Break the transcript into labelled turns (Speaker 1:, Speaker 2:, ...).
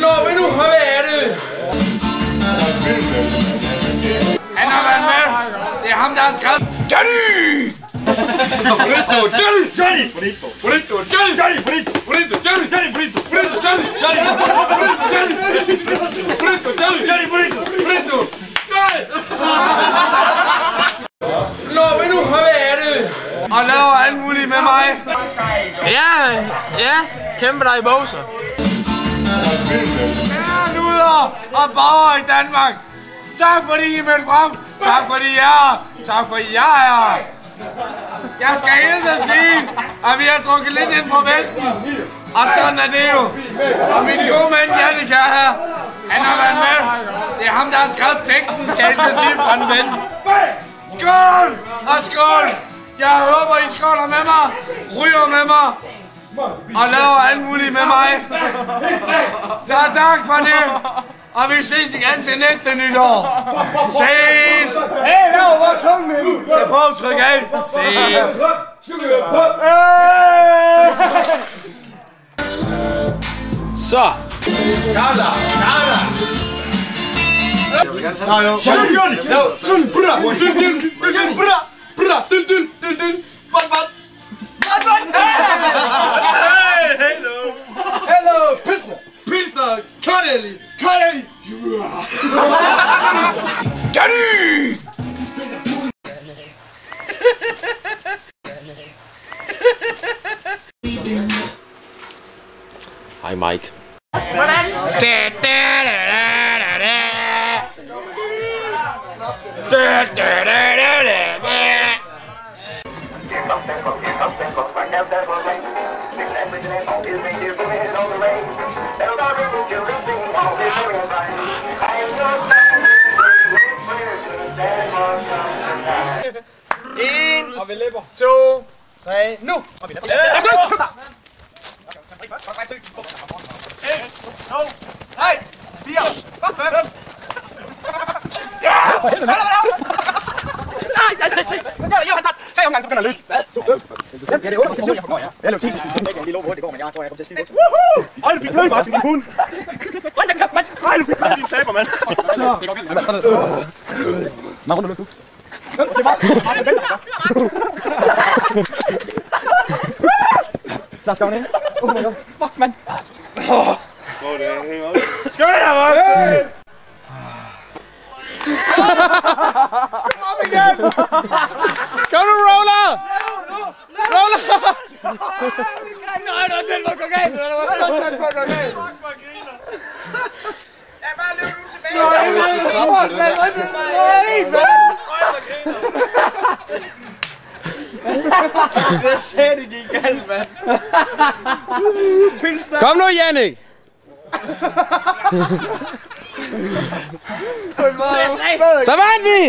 Speaker 1: Nå, men nu har vi det. Han har været med. Det er ham, der har skrevet Johnny! Nå, men nu har vi det. Og laver alt muligt med mig.
Speaker 2: Ja, kæmpe dig i bukser.
Speaker 1: Ja, nuder og borgere i Danmark. Tak fordi I mødte frem. Tak fordi I er her. Tak fordi jeg er her. Jeg skal hilse at sige, at vi har drukket lidt ind på Vesten. Og sådan er det jo. Og min gode mand Jannik er her. Han har været med. Det er ham, der har skrevet teksten, skal jeg ikke sige fra en ven. Skål! Og skål! Jeg håber, I skåler med mig, ryger med mig, og laver alt muligt med mig. Så tak for det. Og vi ses igen til næste nytår. Ses!
Speaker 3: Hey, lav, hvor er tungen henne?
Speaker 1: Tag på, tryk af. Ses!
Speaker 2: Så.
Speaker 3: Hello, Pilsner, Connelly.
Speaker 1: Johnny!
Speaker 2: Hej Mike.
Speaker 1: En, og vi løber. 2, 3, nu! Og vi løber. 1, 2, 3, 4, 5. Ja! For helvede, nej! Hvad sker der? Jo, han tager 3 omgange, så begynder at løbe. Hvad? 2, 5. Ja, det er 8. Jeg får, ja. Jeg løb 10. Jeg lige lov på det går, men jeg tror, jeg kommer til at skide. Woohoo! Ej, du fik løb, Martin, din hund. Ej, du fik løb, din taber, mand. Sådan er det. Nå, rundt og løb, du. Så skal hun ind. Oh my god. Fuck, mand. Skøj dig, mand! Kom igen!
Speaker 2: Kom nu, Roller! Roller!
Speaker 1: Nej, der er selv for at gå galt. Der er selv for at gå galt. Fuck, hvor griner. Jeg bare løb nu tilbage. Jeg sagde, det gik galt, mand.
Speaker 2: Kom nu, Jannik!
Speaker 1: Jeg sagde,
Speaker 2: Så vandt vi!